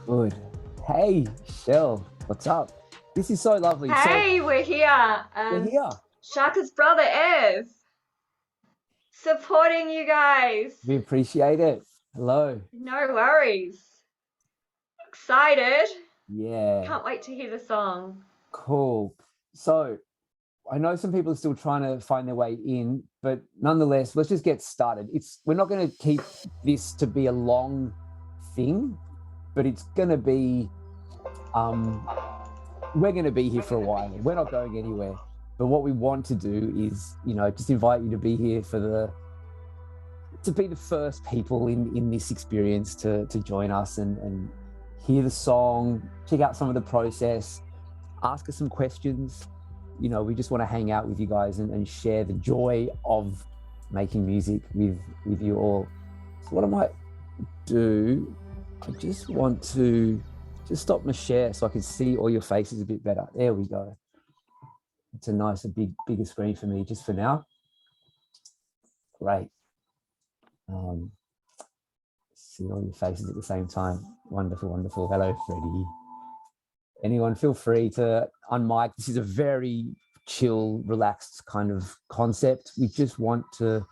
Good. Hey, Shell, what's up? This is so lovely. So Hey, we're here. we're here. Sharka's brother Ev, supporting you guys. We appreciate it. Hello. No worries. Excited. Yeah, Can't wait to hear the song. cool. So I know some people are still trying to find their way in, but nonetheless, let's just get started. We're not going to keep this to be a long thing, but it's going to be um we're going to be here for a while. We're not going anywhere. But what we want to do is, just invite you to be here to be the first people in this experience to join us and hear the song, check out some of the process, ask us some questions. We just want to hang out with you guys and share the joy of making music with you all. So what I might do, I just want to just stop my share so I can see all your faces a bit better. There we go. It's a nicer, bigger screen for me just for now. Great. See all your faces at the same time. Wonderful, wonderful. Hello, Freddie. Anyone, feel free to unmic. This is a very chill, relaxed kind of concept. We just want to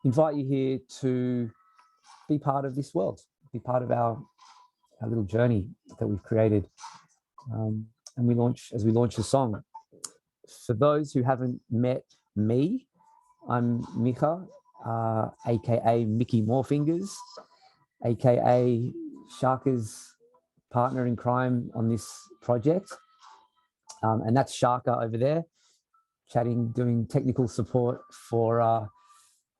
invite you here to be part of this world, be part of our little journey that we've created. And we launch the song. For those who haven't met me, I'm Mika, aka Mickey Morefingers, aka Sharka's partner in crime on this project. And that's Sharka over there, chatting, doing technical support for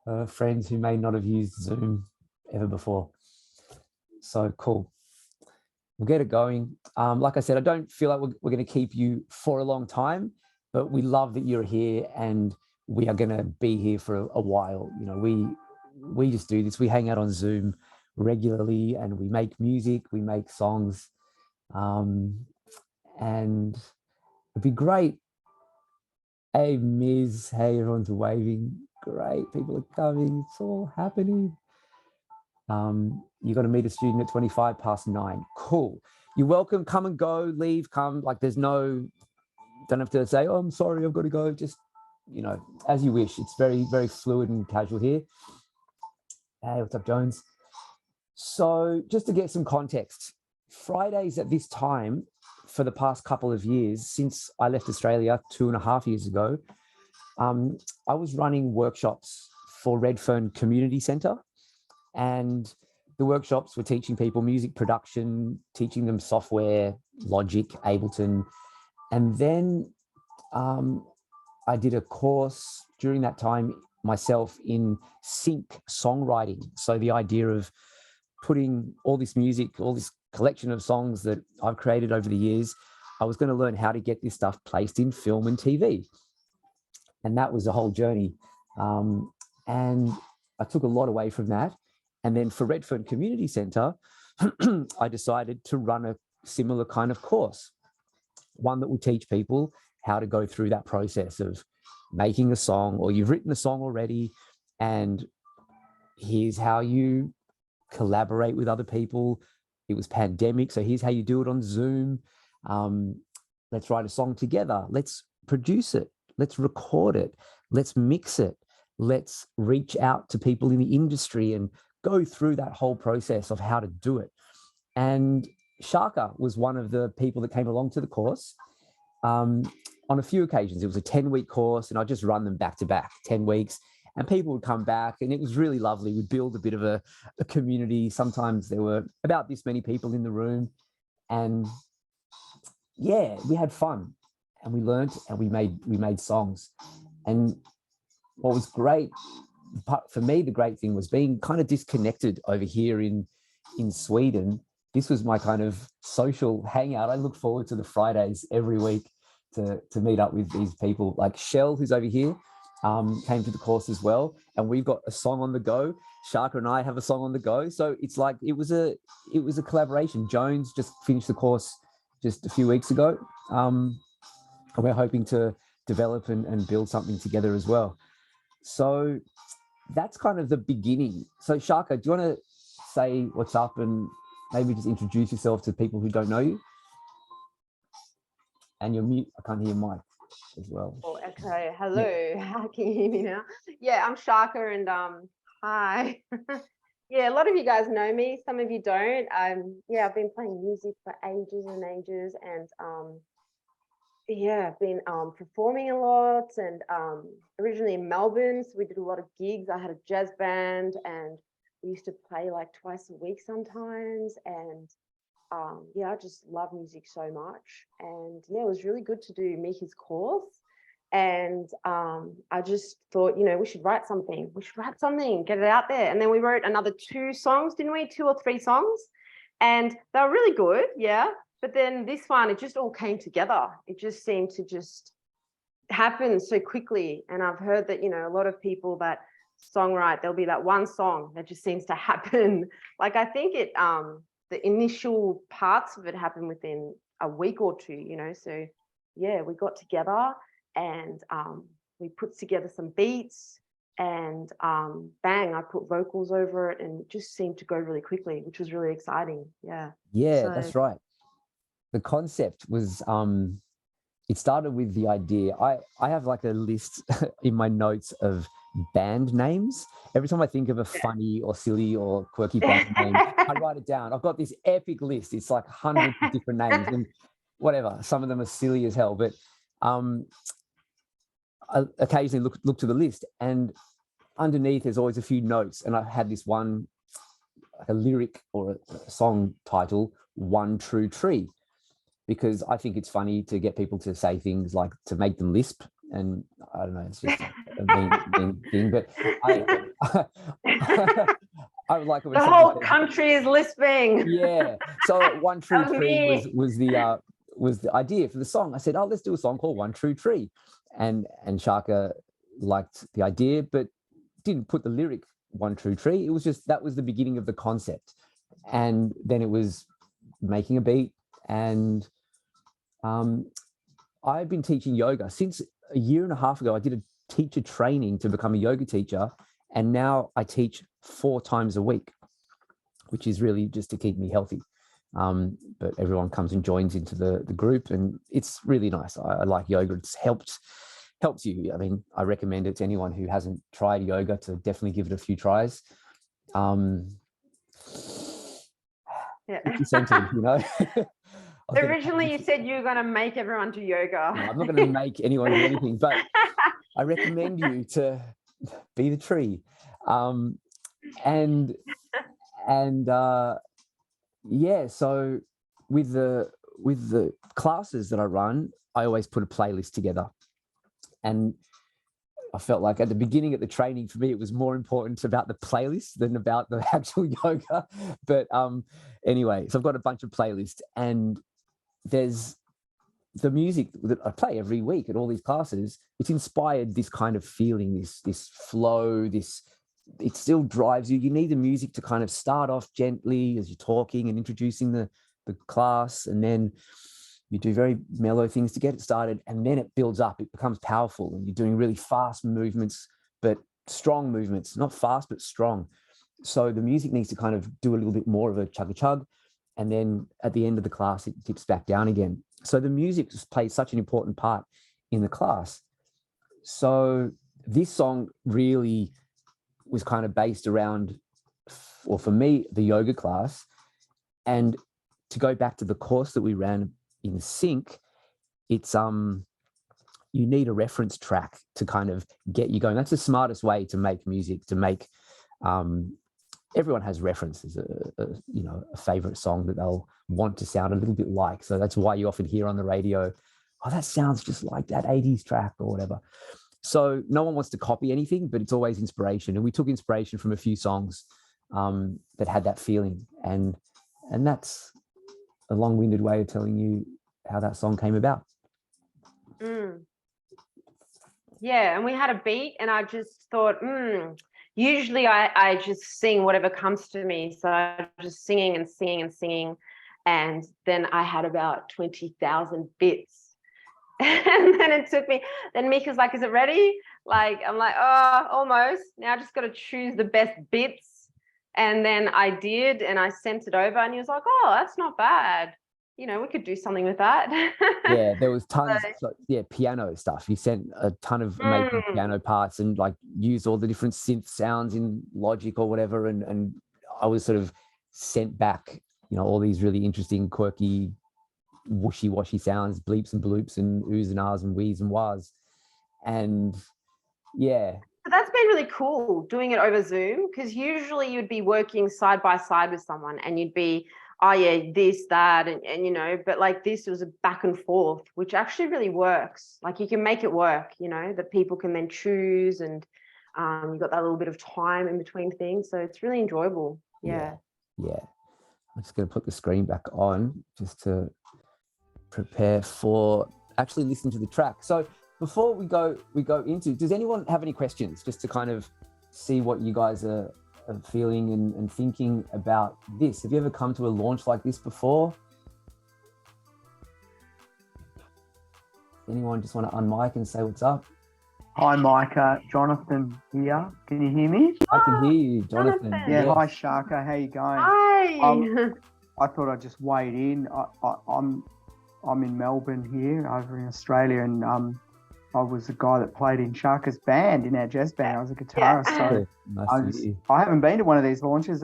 her friends who may not have used Zoom ever before. So cool. We'll get it going. Like I said, I don't feel like we're going to keep you for a long time, but we love that you're here and we are going to be here for a while. We just do this. We hang out on Zoom regularly and we make music, we make songs, and it'd be great. Hey, Miz. Hey, everyone's waving. Great. People are coming. It's all happening. You got to meet a student at 9:25. Cool. You're welcome. Come and go, leave, come. Like there's no, don't have to say, oh, I'm sorry, I've got to go. Just, as you wish. It's very, very fluid and casual here. Hey, what's up, Jones? So just to get some context, Fridays at this time for the past couple of years, since I left Australia 2.5 years ago, I was running workshops for Redfern Community Centre. And the workshops were teaching people music production, teaching them software, Logic, Ableton. And then I did a course during that time myself in sync songwriting. So the idea of putting all this music, all this collection of songs that I've created over the years, I was going to learn how to get this stuff placed in film and TV. And that was a whole journey. And I took a lot away from that. And then for Redfern Community Centre, I decided to run a similar kind of course, one that will teach people how to go through that process of making a song, or you've written a song already, and here's how you collaborate with other people. It was pandemic, so here's how you do it on Zoom. Let's write a song together. Let's produce it. Let's record it. Let's mix it. Let's reach out to people in the industry and go through that whole process of how to do it. And Sharka was one of the people that came along to the course. On a few occasions, it was a 10-week course, and I just run them back to back, 10 weeks, and people would come back, and it was really lovely. We'd build a bit of a community. Sometimes there were about this many people in the room, and yeah, we had fun, and we learned, and we made songs. And what was great for me, the great thing was being kind of disconnected over here in Sweden. This was my kind of social hangout. I look forward to the Fridays every week to meet up with these people. Like Shell, who's over here, came to the course as well, and we've got a song on the go. Sharka and I have a song on the go, so it's like it was a collaboration. Jones just finished the course just a few weeks ago, and we're hoping to develop and build something together as well. So that's kind of the beginning. So Sharka, do you want to say what's up and maybe just introduce yourself to people who don't know you. And you're mute. I can't hear Mike as well. Oh, okay. Hello. Yeah. Can you hear me now? Yeah, I'm Sharka, and hi. Yeah, a lot of you guys know me. Some of you don't. Yeah, I've been playing music for ages and ages, and yeah, I've been performing a lot, and originally in Melbourne, so we did a lot of gigs. I had a jazz band, and we used to play like twice a week sometimes, and yeah, I just love music so much. And yeah, it was really good to do Mika's course. And I just thought, you know, we should write something. We should write something, get it out there. And then we wrote another 2 songs, didn't we? 2 or 3 songs. And they were really good, yeah. But then this one, it just all came together. It just seemed to just happen so quickly. And I've heard that, you know, a lot of people that songwrite, there'll be that one song that just seems to happen. Like I think it the initial parts of it happened within a week or 2, you know. So yeah, we got together and we put together some beats, and bang, I put vocals over it, and it just seemed to go really quickly, which was really exciting. Yeah. Yeah, So that's right. The concept was it started with the idea. I have like a list in my notes of band names. Every time I think of a funny or silly or quirky band name, I write it down. I've got this epic list. It's like hundreds of different names, and whatever. Some of them are silly as hell, but I occasionally look to the list, and underneath there's always a few notes. And I had this one, like a lyric or a song title, "One True Tree," because I think it's funny to get people to say things like to make them lisp. And I don't know, it's just a mean thing. But I would like it when the whole country is lisping. Yeah. So One True Tree was the idea for the song. I said, oh, let's do a song called One True Tree. And Sharka liked the idea, but didn't put the lyric One True Tree. It was just, that was the beginning of the concept. And then it was making a beat. And I've been teaching yoga since a year and a half ago. I did a teacher training to become a yoga teacher, and now I teach 4 times a week, which is really just to keep me healthy. But everyone comes and joins into the group, and it's really nice. I like yoga. It's helps you. I mean, I recommend it to anyone who hasn't tried yoga to definitely give it a few tries. Yeah. You know. Originally, you said you were going to make everyone do yoga. No, I'm not going to make anyone do anything, but I recommend you to be the tree. Yeah, so with the classes that I run, I always put a playlist together. And I felt like at the beginning of the training, for me, it was more important about the playlist than about the actual yoga. But anyway, so I've got a bunch of playlists, and there's the music that I play every week at all these classes. It's inspired this kind of feeling, this flow, it still drives you. You need the music to kind of start off gently as you're talking and introducing the class, and then you do very mellow things to get it started, and then it builds up. It becomes powerful, and you're doing really fast movements, but strong movements, not fast, but strong. So the music needs to kind of do a little bit more of a chug-a-chug, and then at the end of the class, it dips back down again. So the music just plays such an important part in the class. So this song really was kind of based around, or for me, the yoga class. And to go back to the course that we ran in Sync, it's you need a reference track to kind of get you going. That's the smartest way to make music, to make everyone has references, a favorite song that they'll want to sound a little bit like. So that's why you often hear on the radio, oh, that sounds just like that 80s track or whatever. So no one wants to copy anything, but it's always inspiration. And we took inspiration from a few songs that had that feeling. And that's a long-winded way of telling you how that song came about. Yeah, and we had a beat, and I just thought, usually I just sing whatever comes to me. So I'm just singing and singing and singing. And then I had about 20,000 bits. And then it took me, then Mika's like, is it ready? Like, I'm like, oh, almost. Now I just got to choose the best bits. And then I did, and I sent it over, and he was like, "Oh, that's not bad. You know, we could do something with that." Yeah, there was tons. Yeah, piano stuff. He sent a ton of amazing piano parts and like used all the different synth sounds in Logic or whatever. And I was sort of sent back, all these really interesting, quirky, wishy-washy sounds, bleeps and bloops and oohs and ahs and whees and wahs. And yeah. But that's been really cool doing it over Zoom, because usually you'd be working side by side with someone and you'd be, oh yeah, this, that, and but like this was a back and forth, which actually really works. Like you can make it work, that people can then choose, and you've got that little bit of time in between things. So it's really enjoyable. Yeah. I'm just going to put the screen back on just to prepare for actually listening to the track. So before we go into, does anyone have any questions, just to kind of see what you guys are feeling and thinking about this? Have you ever come to a launch like this before? Anyone just want to unmic and say what's up? Hi, Micah. Jonathan here. Can you hear me? I can hear you, Jonathan. Yeah, Yes. hi, Sharka. How you going? Hi. I thought I'd just wade in. I'm in Melbourne here, over in Australia, and I was the guy that played in Sharka's band, in our jazz band. I was a guitarist. So Nice to meet you. I haven't been to one of these launches.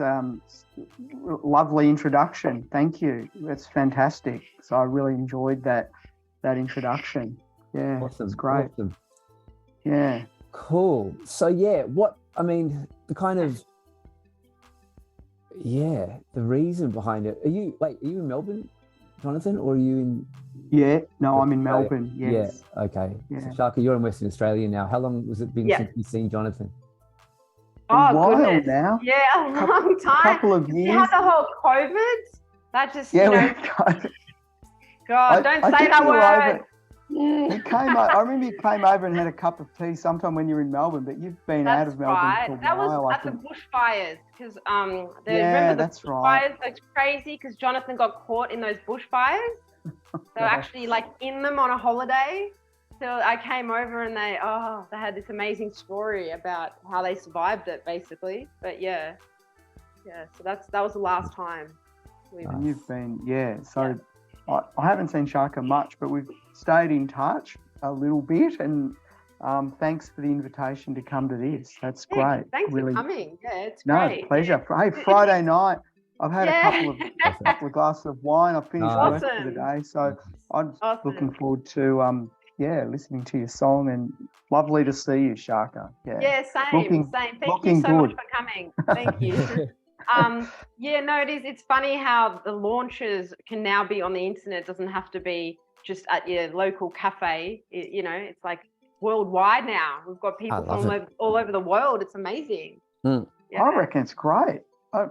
Lovely introduction. Thank you. That's fantastic. So I really enjoyed that introduction. Yeah, Awesome. it's great. Awesome. Yeah. Cool. So yeah, the reason behind it. Are you in Melbourne, Jonathan, or are you in? Yeah. No, I'm in Melbourne. Yes. Yeah. Okay. Yeah. So Sharka, you're in Western Australia now. How long was it been since you've seen Jonathan? A while goodness. now. Yeah, a long time. A couple of years. You had the whole COVID. That just, Yeah, God, don't say that word. You came. I remember you came over and had a cup of tea sometime when you were in Melbourne, but you've been out of Melbourne for a That while. was at the bushfires, because remember the bushfires? It's crazy because Jonathan got caught in those bushfires. They were actually like in them on a holiday. So I came over and they had this amazing story about how they survived it, basically. But yeah. So that was the last time. And you've been, So I haven't seen Sharka much, but we've stayed in touch a little bit, and thanks for the invitation to come to this. That's great. Thanks for coming. Yeah, it's great. No, pleasure. Hey, Friday night, I've had a couple of glasses of wine. I've finished work for the day, so I'm looking forward to listening to your song, and lovely to see you, Sharka. Yeah, same. Thank you so much for coming. Thank you. It's funny how the launches can now be on the internet. It doesn't have to be just at your local cafe. It's like worldwide now. We've got people from all over the world. It's amazing. I reckon it's great. So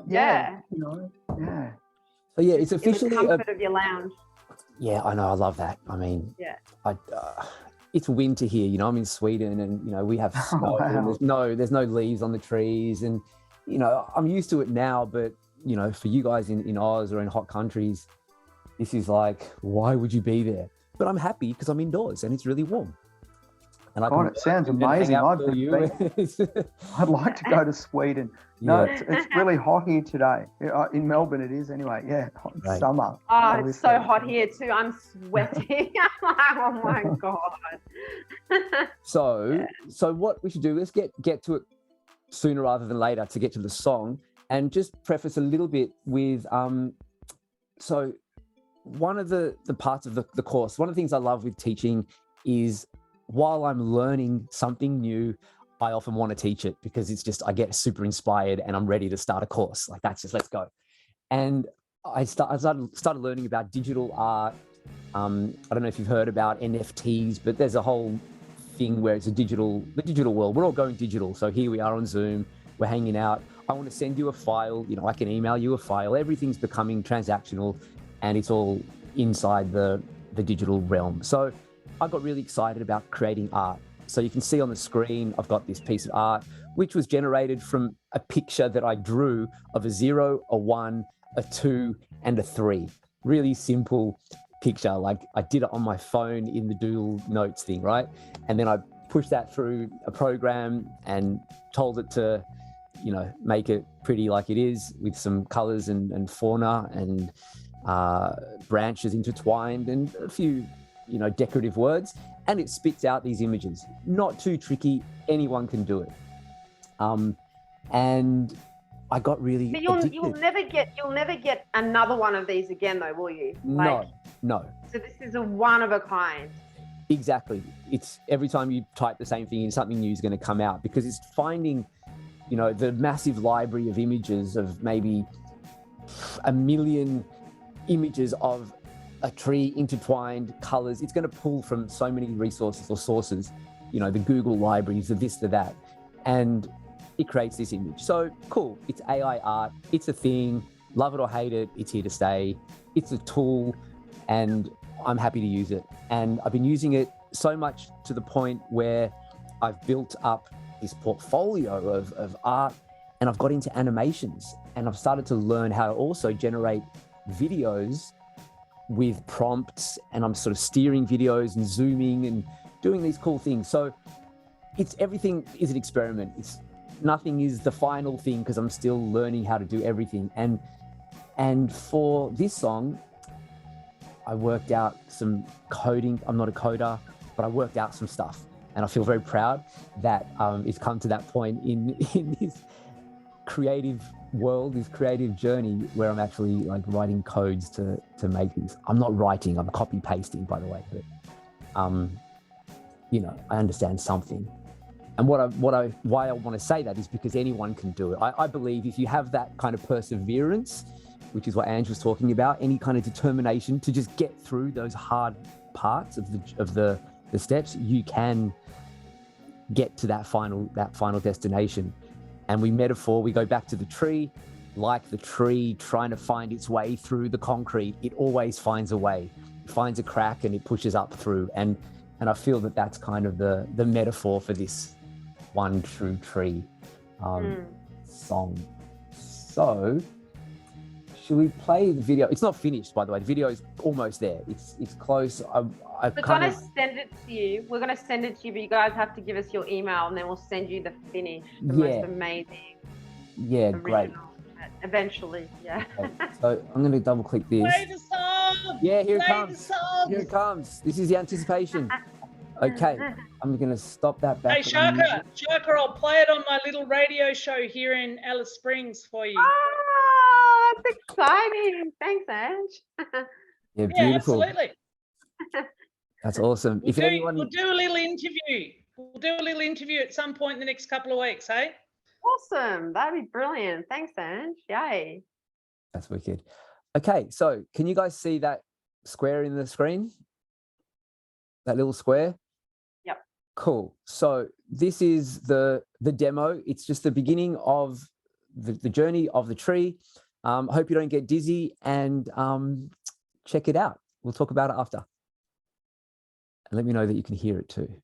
it's officially in the comfort of your lounge. Yeah, I know. I love that. I mean, it's winter here. I'm in Sweden, and we have snow. And there's no leaves on the trees, and I'm used to it now. But for you guys in Oz or in hot countries, this is like, why would you be there? But I'm happy because I'm indoors and it's really warm. And it sounds amazing. I'd like to go to Sweden. No, it's really hot here today. In Melbourne it is anyway. Yeah, summer. Oh, it's so hot here too. I'm sweating. Oh my God. So what we should do is get to it sooner rather than later to get to the song, and just preface a little bit with so one of the parts of the course, one of the things I love with teaching is, while I'm learning something new, I often want to teach it because it's just, I get super inspired and I'm ready to start a course. Like, that's just, let's go. And I started learning about digital art. I don't know if you've heard about NFTs, but there's a whole thing where it's the digital world. We're all going digital. So here we are on Zoom, we're hanging out. I want to send you a file, I can email you a file. Everything's becoming transactional and it's all inside the digital realm. So I got really excited about creating art. So you can see on the screen, I've got this piece of art, which was generated from a picture that I drew of a 0, a 1, a 2, and a 3. Really simple picture. Like, I did it on my phone in the Doodle Notes thing, right? And then I pushed that through a program and told it to make it pretty like it is with some colors and fauna and branches intertwined and a few, decorative words. And it spits out these images. Not too tricky. Anyone can do it. And I got really But addicted. you'll never get another one of these again, though, will you? No. So this is a one of a kind. Exactly. It's every time you type the same thing in, something new is going to come out, because it's finding, the massive library of images of maybe 1 million images of a tree intertwined colors. It's going to pull from so many resources or sources, the Google libraries, the this, the that, and it creates this image. So cool. It's AI art. It's a thing. Love it or hate it. It's here to stay. It's a tool, and I'm happy to use it. And I've been using it so much to the point where I've built up this portfolio of art, and I've got into animations, and I've started to learn how to also generate videos with prompts, and I'm sort of steering videos and zooming and doing these cool things. So everything is an experiment. Nothing is the final thing, because I'm still learning how to do everything. And for this song, I worked out some coding. I'm not a coder, but I worked out some stuff, and I feel very proud that it's come to that point in this creative world, this creative journey, where I'm actually like writing codes to make these. I'm not writing, I'm copy pasting, by the way, but I understand something. And why I want to say that is because anyone can do it. I believe if you have that kind of perseverance, which is what Ange was talking about, any kind of determination to just get through those hard parts of the steps, you can get to that final destination. And we go back to the tree, like the tree trying to find its way through the concrete. It always finds a way. It finds a crack and it pushes up through. And I feel that that's kind of the metaphor for this One True Tree song. So should we play the video? It's not finished, by the way. The video is almost there. It's close. We're going to send it to you. We're going to send it to you, but you guys have to give us your email, and then we'll send you the finish, the most amazing. Yeah, great. Eventually, yeah. Okay. So I'm going to double click this. Play the song. Yeah, here it Play comes. the song. Here it comes. This is the anticipation. Okay, I'm going to stop that back. Hey, Sharka, I'll play it on my little radio show here in Alice Springs for you. Oh, that's exciting. Thanks, Ange. Yeah, beautiful. Yeah, absolutely. That's awesome. We'll do a little interview. We'll do a little interview at some point in the next couple of weeks, hey? Awesome. That'd be brilliant. Thanks, Ange. Yay. That's wicked. Okay, so can you guys see that square in the screen? That little square? Yep. Cool. So this is the demo. It's just the beginning of the journey of the tree. Hope you don't get dizzy, and check it out. We'll talk about it after. And let me know that you can hear it too.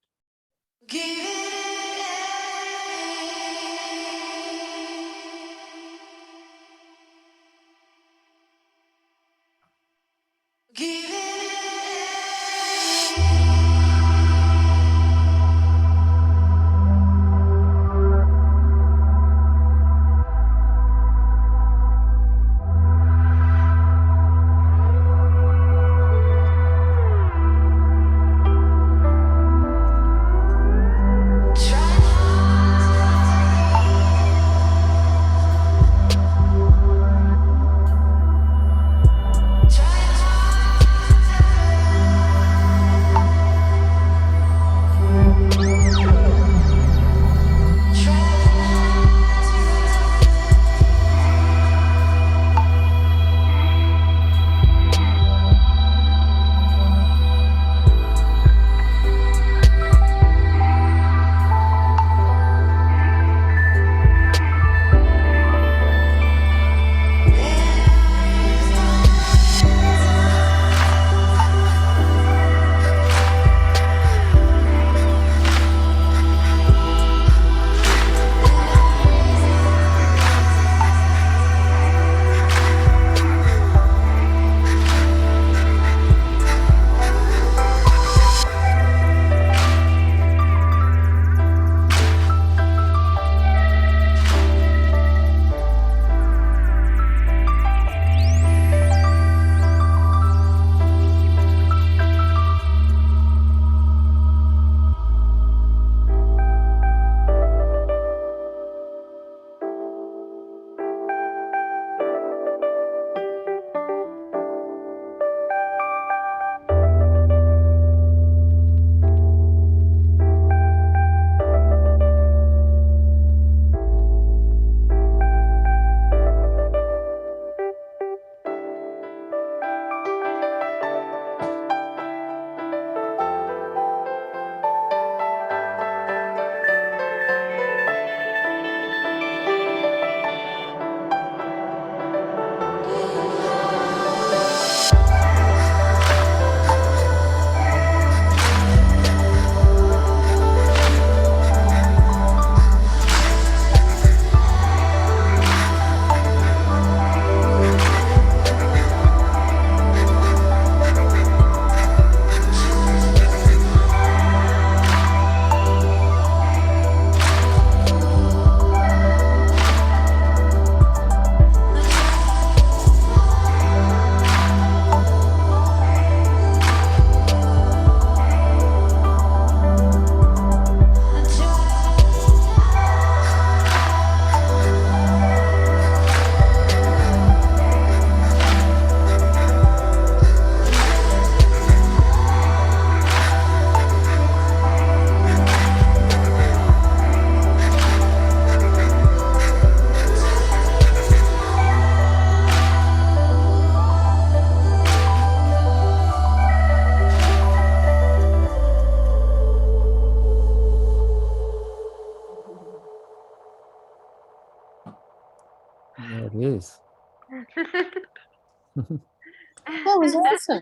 That was awesome.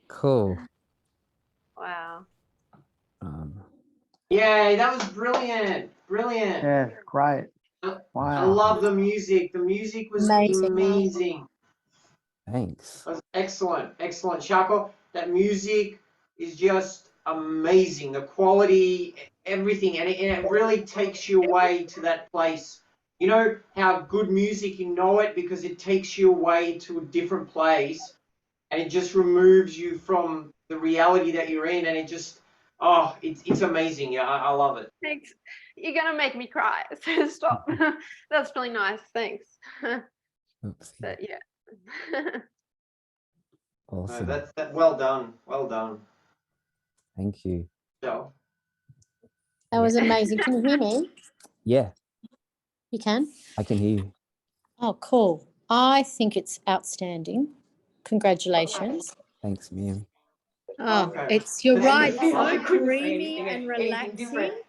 Cool. Wow. Yeah, that was brilliant. Brilliant. Yeah, great. I Wow. love the music. The music was Amazing. amazing. Thanks. That was excellent. Excellent. Shako, that music is just amazing. The quality, everything. And it really takes you away to that place. You know how good music, you know it because it takes you away to a different place and it just removes you from the reality that you're in. And it just, oh, it's amazing. Yeah, I love it. Thanks. You're gonna make me cry. So stop. That's really nice. Thanks. Oopsie. But yeah. No, Awesome. that's well done. Well done. Thank you. So, That was amazing. Can you hear me? Yeah, You can? I can hear you. Oh, cool. I think it's outstanding. Congratulations. Thanks, Miriam. Oh, okay. you're Thank right, you. so I couldn't say dreamy anything- and anything different. relaxing.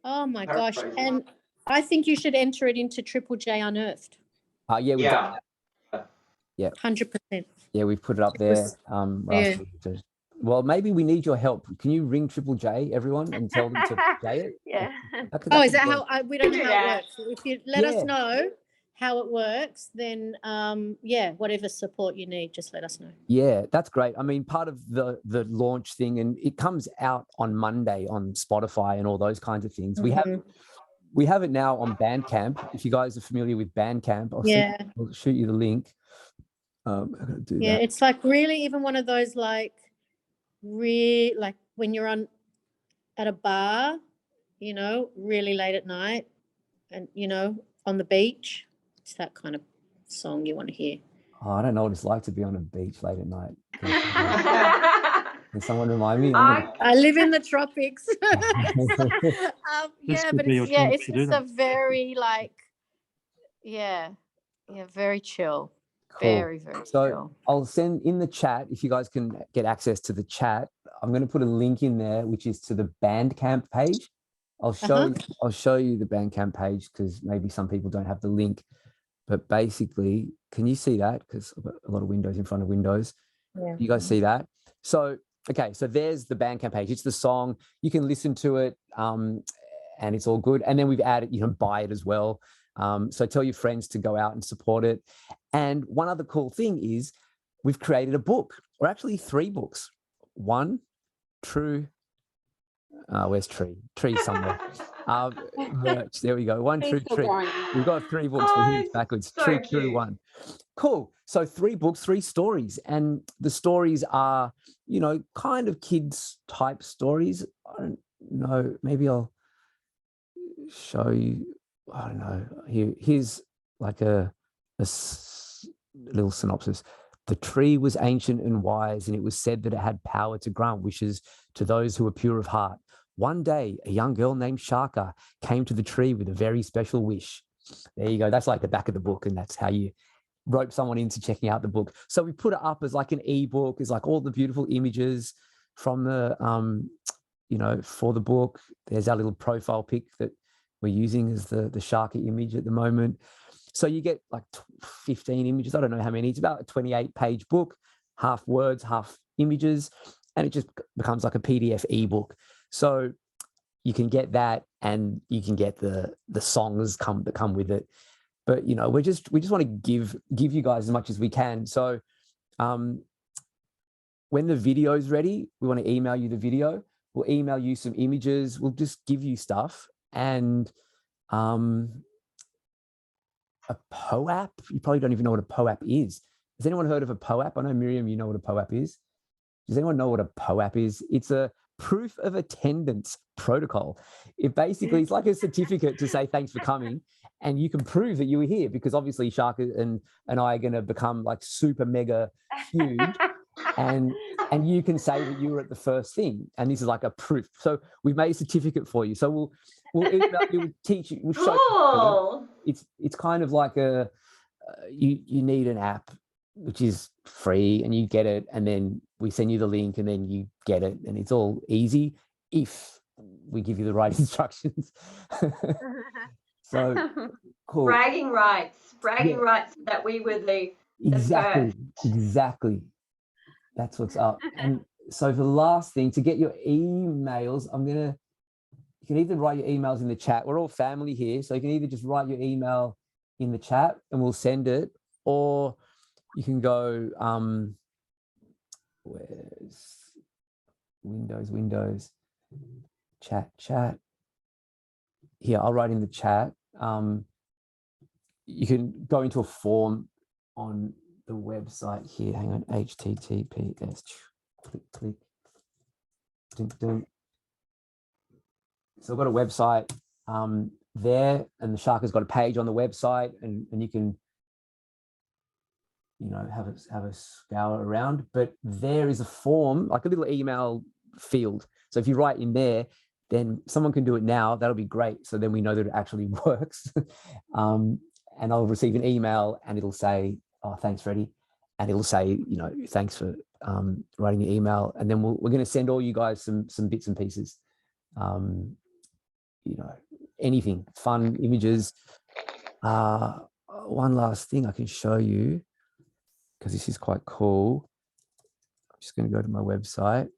Oh my gosh. Paraphrasing. And I think you should enter it into Triple J Unearthed. Yeah, we've done Yeah. 100%. Yeah, we've put it up there. Yeah. Well, maybe we need your help. Can you ring Triple J, everyone, and tell them to J it? Yeah. Oh, is that how we don't know how Yeah. it works? If you let us Yeah. know how it works, then yeah, whatever support you need, just let us know. Yeah, that's great. I mean, part of the launch thing, and it comes out on Monday on Spotify and all those kinds of things. We have it now on Bandcamp. If you guys are familiar with Bandcamp, I'll shoot you the link. I'm gonna do Yeah, that. it's like really even one of those like when you're at a bar, you know, really late at night and, you know, on the beach. It's that kind of song you want to hear. Oh, I don't know what it's like to be on a beach late at night. Can someone remind me? I live in the tropics. This yeah, could but be your it's chance it's to do just that. a very like very chill. Cool. Very, very chill. I'll send in the chat, if you guys can get access to the chat, I'm going to put a link in there, which is to the Bandcamp page. I'll show you the Bandcamp page because maybe some people don't have the link. But basically, can you see that? Because I've got a lot of windows in front of windows. Yeah. You guys see that? So, okay, so there's the Bandcamp page. It's the song. You can listen to it and it's all good. And then we've added, you can buy it as well. So tell your friends to go out and support it. And one other cool thing is we've created a book, or actually 3 books. One, True. Where's Tree? Tree somewhere. Merch. There we go. One, True, Tree. We've got 3 books. But here's backwards. So True, cute. True, 1. Cool. So 3 books, 3 stories. And the stories are, you know, kind of kids type stories. I don't know. Maybe I'll show you. I don't know. Here's like a little synopsis. The tree was ancient and wise, and it was said that it had power to grant wishes to those who were pure of heart. One day, a young girl named SHARKA came to the tree with a very special wish. There you go. That's like the back of the book, and that's how you rope someone into checking out the book. So we put it up as like an ebook. It's like all the beautiful images from the, you know, for the book. There's our little profile pic that we're using as the SHARKA image at the moment. So you get like 15 images. I don't know how many. It's about a 28-page book, half words, half images, and it just becomes like a PDF ebook. So you can get that, and you can get the songs that come with it. But you know, we just want to give you guys as much as we can. So when the video is ready, we want to email you the video. We'll email you some images. We'll just give you stuff. And a POAP, you probably don't even know what a POAP is. Has anyone heard of a POAP? I know, Miriam, you know what a POAP is. Does anyone know what a POAP is? It's a proof of attendance protocol. It basically, it's like a certificate to say thanks for coming, and you can prove that you were here, because obviously SHARKA and I are going to become like super mega huge. And you can say that you were at the first thing, and this is like a proof. So we've made a certificate for you. So we'll email you, we'll teach you, we'll show Cool. you. It's kind of like you need an app which is free, and you get it, and then we send you the link, and then you get it, and it's all easy if we give you the right instructions. So cool. Bragging rights that we were the Exactly. Exactly. That's what's up. And so for the last thing, to get your emails, you can either write your emails in the chat. We're all family here. So you can either just write your email in the chat and we'll send it, or you can go, where's Windows, chat. Here, I'll write in the chat. You can go into a form on the website here. Hang on, HTTPS. Click. Dun. So I've got a website there, and the SHARKA's got a page on the website, and you can, have a scour around. But there is a form, like a little email field. So if you write in there, then someone can do it now. That'll be great. So then we know that it actually works. And I'll receive an email, and it'll say, "Oh, thanks, Freddie," and it'll say, "Thanks for writing your email." And then we're going to send all you guys some bits and pieces. Anything, fun images. One last thing I can show you, because this is quite cool. I'm just going to go to my website,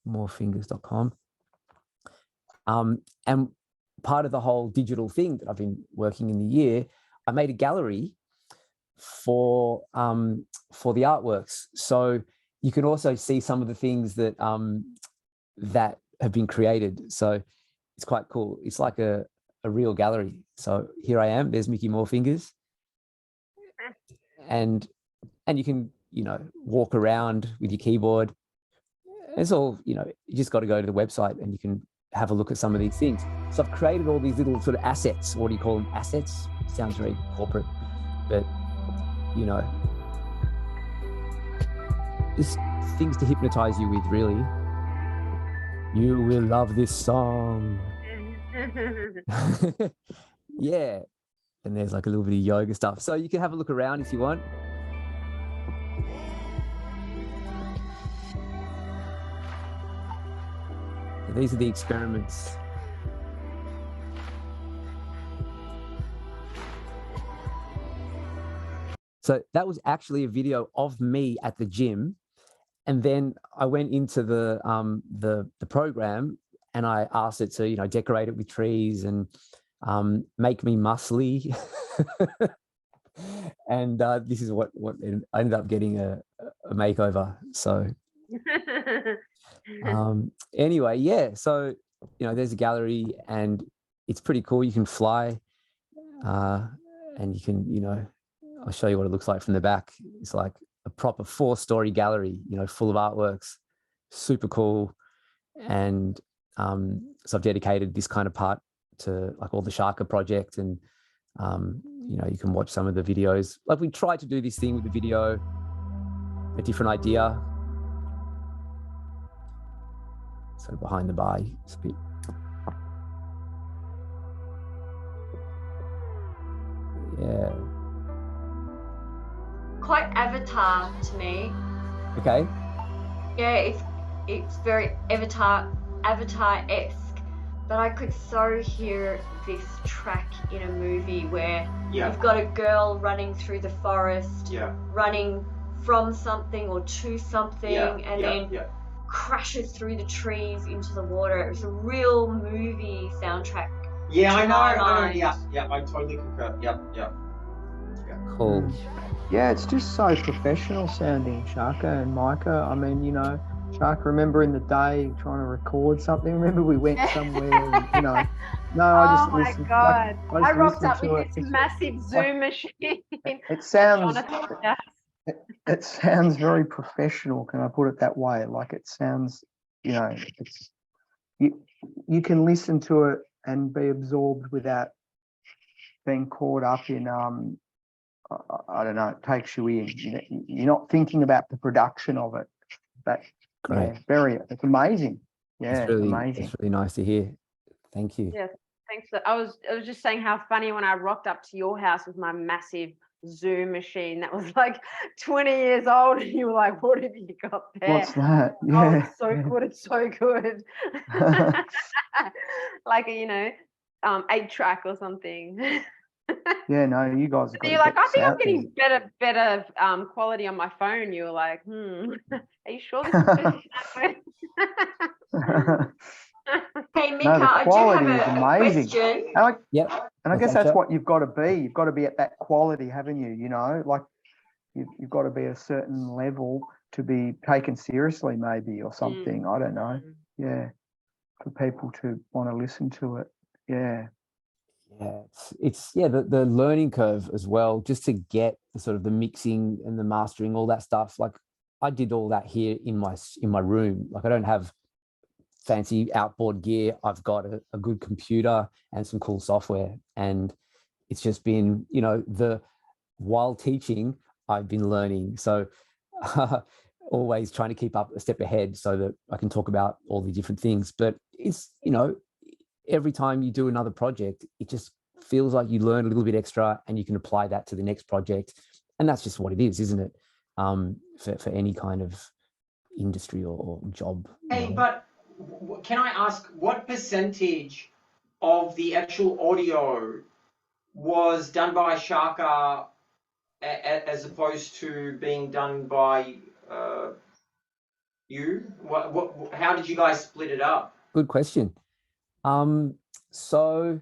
morefingers.com. And part of the whole digital thing that I've been working in the year, I made a gallery for the artworks. So you can also see some of the things that that have been created. So it's quite cool. It's like a real gallery. So here I am. There's Mickey Morefingers, and you can walk around with your keyboard. It's all you just got to go to the website and you can have a look at some of these things. So I've created all these little sort of assets. What do you call them? Assets? Sounds very corporate, but just things to hypnotize you with, really. You will love this song. Yeah. And there's like a little bit of yoga stuff. So you can have a look around if you want. So these are the experiments. So that was actually a video of me at the gym. And then I went into the program and I asked it to, decorate it with trees and make me muscly. And this is what I ended up getting a makeover. So anyway, yeah. So, there's a gallery and it's pretty cool. You can fly and you can, I'll show you what it looks like from the back. It's like a proper 4-story gallery, full of artworks, super cool. And so I've dedicated this kind of part to like all the SHARKA project, and you can watch some of the videos. Like we tried to do this thing with the video, a different idea. So behind the bar, it's a bit. Yeah. Quite Avatar to me. Okay. Yeah, it's very Avatar-esque, but I could so hear this track in a movie where you've got a girl running through the forest, running from something or to something, and then crashes through the trees into the water. It was a real movie soundtrack. Yeah, I know. Yeah, I totally concur. Yeah. Cool. Yeah, it's just so professional sounding, SHARKA and Micah. I mean, SHARKA, remember in the day trying to record something? Remember we went somewhere, and, no, I just listened. Oh my God. I rocked up with it. this massive Zoom machine. It sounds very professional, can I put it that way? Like it sounds, it's you can listen to it and be absorbed without being caught up in I don't know, it takes you in. You're not thinking about the production of it. That Great. It's amazing. Yeah, it's really, amazing. It's really nice to hear. Thank you. Yeah, thanks. I was just saying how funny when I rocked up to your house with my massive Zoom machine that was like 20 years old, and you were like, "What have you got there?" What's that? Oh, Yeah. it's so good. It's so good. Like a 8-track or something. Yeah, no, you guys have got You're to like, get I this think I'm out there. getting better quality on my phone. You were like, are you sure this is good? Hey, Mika, No, the I do quality have is a amazing. question. And I guess that's what you've got to be. You've got to be at that quality, haven't you? You know, like you've got to be at a certain level to be taken seriously, maybe, or something. I don't know. Yeah, for people to want to listen to it. Yeah. Yeah, it's the learning curve as well, just to get the sort of the mixing and the mastering, all that stuff. Like I did all that here in my room. Like I don't have fancy outboard gear. I've got a good computer and some cool software, and it's just been, while teaching, I've been learning. So always trying to keep up a step ahead so that I can talk about all the different things. But it's, every time you do another project, it just feels like you learn a little bit extra and you can apply that to the next project. And that's just what it is, isn't it? For any kind of industry or job. Hey, but can I ask, what percentage of the actual audio was done by SHARKA as opposed to being done by you? How did you guys split it up? Good question. So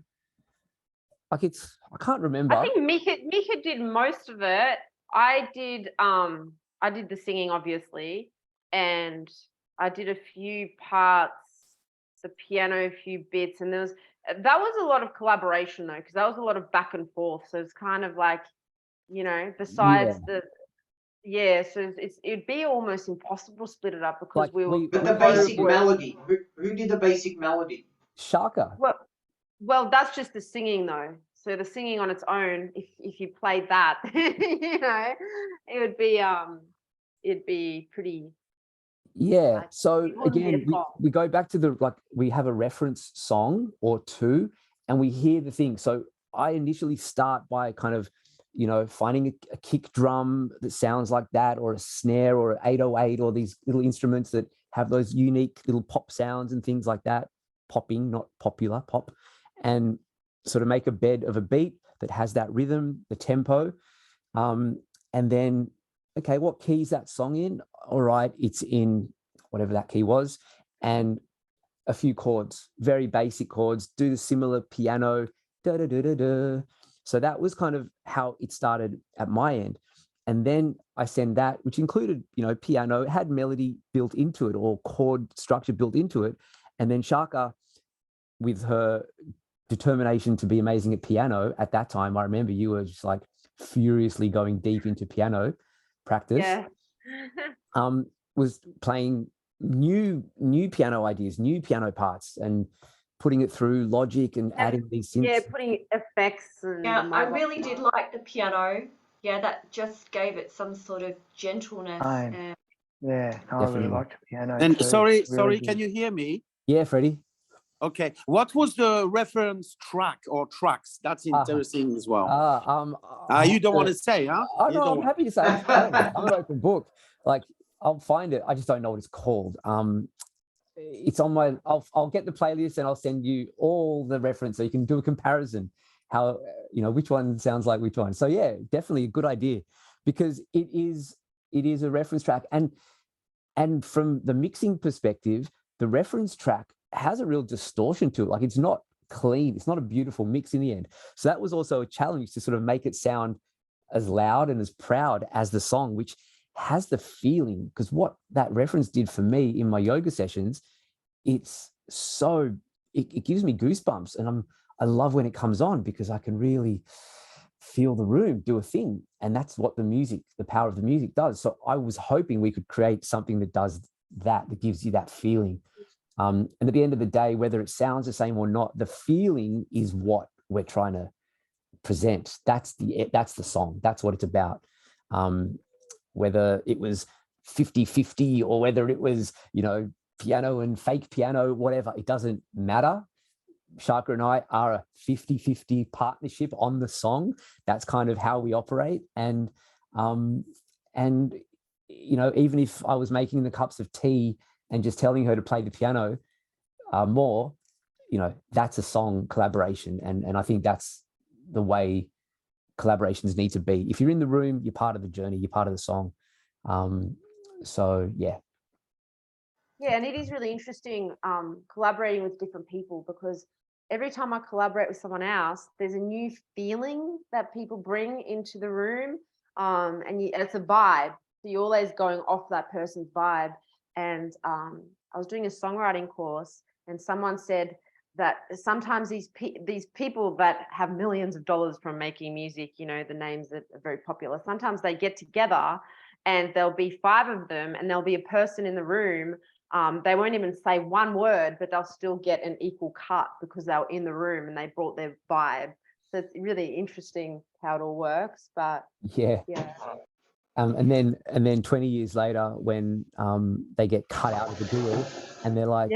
like I can't remember. I think Mika did most of it. I did the singing, obviously, and I did a few parts, the piano, a few bits, and that was a lot of collaboration though, because that was a lot of back and forth. So it's kind of like, besides so it'd be almost impossible to split it up because like But the basic melody, who did the basic melody? SHARKA. Well, that's just the singing though. So the singing on its own, if you played that, it'd be pretty. Yeah. So again, we go back to we have a reference song or two and we hear the thing. So I initially start by kind of, finding a kick drum that sounds like that, or a snare, or an 808, or these little instruments that have those unique little pop sounds and things like that. Popping, not popular, pop. And sort of make a bed of a beat that has that rhythm, the tempo. And then, okay, what key is that song in? All right, it's in whatever that key was. And a few chords, very basic chords, do the similar piano, da-da-da-da-da. So that was kind of how it started at my end. And then I send that, which included, piano, it had melody built into it or chord structure built into it. And then SHARKA, with her determination to be amazing at piano at that time, I remember you were just like furiously going deep into piano practice. Yeah. Was playing new piano ideas, new piano parts, and putting it through Logic and adding these synths. Yeah, putting effects. Yeah, I really did like the piano. Yeah, that just gave it some sort of gentleness. Yeah, I really liked the piano. And too. sorry, Really can you hear me? Yeah, Freddie. Okay, what was the reference track or tracks? That's interesting as well. You don't want to say, huh? Oh, no, I'm happy to say. I'm an open book. Like, I'll find it. I just don't know what it's called. It's on my. I'll get the playlist and I'll send you all the reference so you can do a comparison. How which one sounds like which one. So yeah, definitely a good idea, because it is a reference track, and from the mixing perspective, the reference track has a real distortion to it. Like, it's not clean. It's not a beautiful mix in the end. So that was also a challenge to sort of make it sound as loud and as proud as the song, which has the feeling, because what that reference did for me in my yoga sessions, it's so, it gives me goosebumps, and I love when it comes on, because I can really feel the room do a thing. And that's what the power of the music does. So I was hoping we could create something that does that gives you that feeling. And at the end of the day, whether it sounds the same or not, the feeling is what we're trying to present. That's the song. That's what it's about. Whether it was 50-50 or whether it was, piano and fake piano, whatever, it doesn't matter. SHARKA and I are a 50-50 partnership on the song. That's kind of how we operate. And even if I was making the cups of tea and just telling her to play the piano more, that's a song collaboration. And I think that's the way collaborations need to be. If you're in the room, you're part of the journey, you're part of the song. So yeah. Yeah, and it is really interesting collaborating with different people, because every time I collaborate with someone else, there's a new feeling that people bring into the room, and it's a vibe. So you're always going off that person's vibe. And I was doing a songwriting course, and someone said that sometimes these people that have millions of dollars from making music, you know, the names that are very popular, sometimes they get together and there'll be 5 of them, and there'll be a person in the room. They won't even say one word, but they'll still get an equal cut because they were in the room and they brought their vibe. So it's really interesting how it all works. But yeah. And then 20 years later, when they get cut out of the deal, and they're like,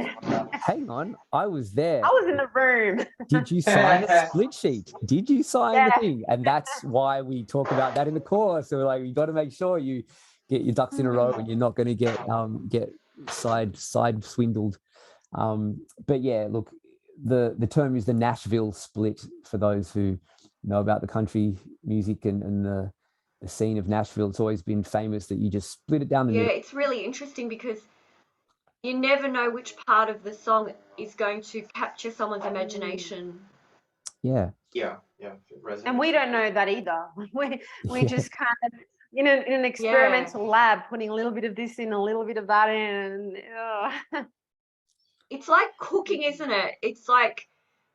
hang on, I was there. I was in the room. Did you sign a split sheet? Did you sign the thing? And that's why we talk about that in the course. So we're like, you got to make sure you get your ducks in a row, and you're not going to get side swindled. But yeah, look, the term is the Nashville split, for those who know about the country music and the scene of Nashville. It's always been famous that you just split it down the middle. Yeah, it's really interesting because you never know which part of the song is going to capture someone's imagination. Yeah. And we don't know that either. We just kind of, in an experimental lab, putting a little bit of this in, a little bit of that in. And, It's like cooking, isn't it? It's like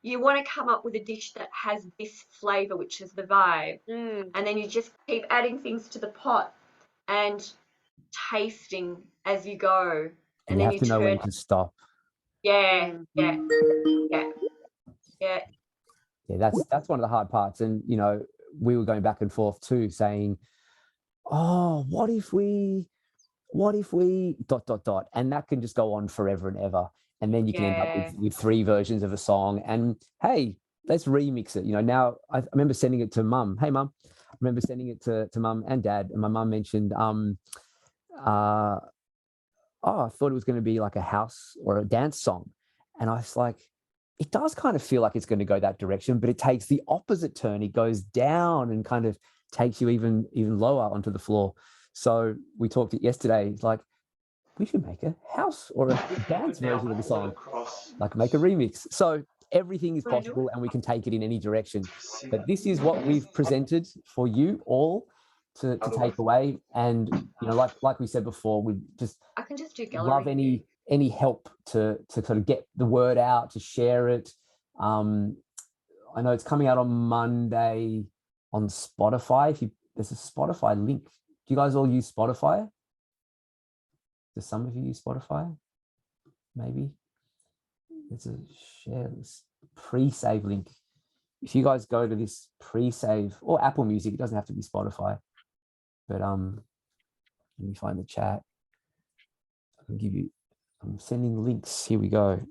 you want to come up with a dish that has this flavor, which is the vibe. And then you just keep adding things to the pot and tasting as you go. And you have to know when to stop. Yeah. That's one of the hard parts. And you know, we were going back and forth too, saying, oh, what if we ... and that can just go on forever and ever. And then you can end up with 3 versions of a song. And hey, let's remix it. You know, now I remember sending it to Mum. Hey, Mum. I remember sending it to Mum and Dad. And my mum mentioned, I thought it was going to be like a house or a dance song. And I was like, it does kind of feel like it's going to go that direction, but it takes the opposite turn. It goes down and kind of takes you even lower onto the floor. So we talked yesterday, it's like, we should make a house or a dance version of the song, like make a remix. So everything is possible and we can take it in any direction. But this is what we've presented for you all to take away. And, you know, like we said before, we just love any help to sort of get the word out, to share it. I know it's coming out on Monday on Spotify. There's a Spotify link. Do you guys all use Spotify? Do some of you use Spotify? Maybe. There's a share this pre-save link. If you guys go to this pre-save, or Apple Music, it doesn't have to be Spotify. But let me find the chat. I'm sending links. Here we go.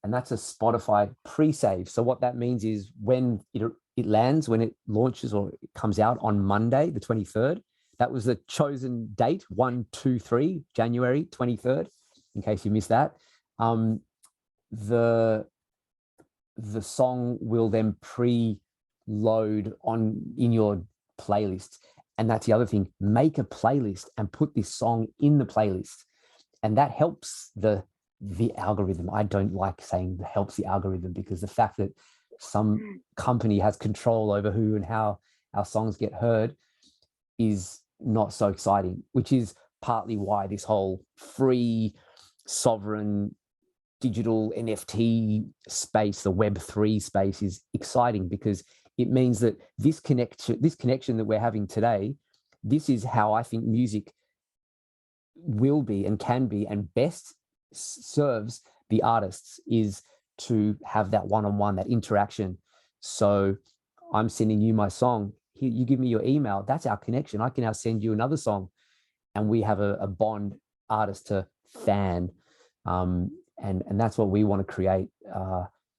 And that's a Spotify pre-save. So what that means is when it lands, when it launches or it comes out on Monday, the 23rd, that was the chosen date, 1-2-3, January 23rd, in case you missed that. The song will then pre-load in your playlist. And that's the other thing, make a playlist and put this song in the playlist. And that helps the algorithm. I don't like saying helps the algorithm, because the fact that some company has control over who and how our songs get heard is not so exciting, which is partly why this whole free sovereign digital NFT space, the Web3 space, is exciting, because it means that this connection that we're having today, this is how I think music will be and can be and best serves the artists, is to have that one-on-one, that interaction. So I'm sending you my song. Here, you give me your email. That's our connection. I can now send you another song, and we have a bond, artist to fan. And that's what we want to create.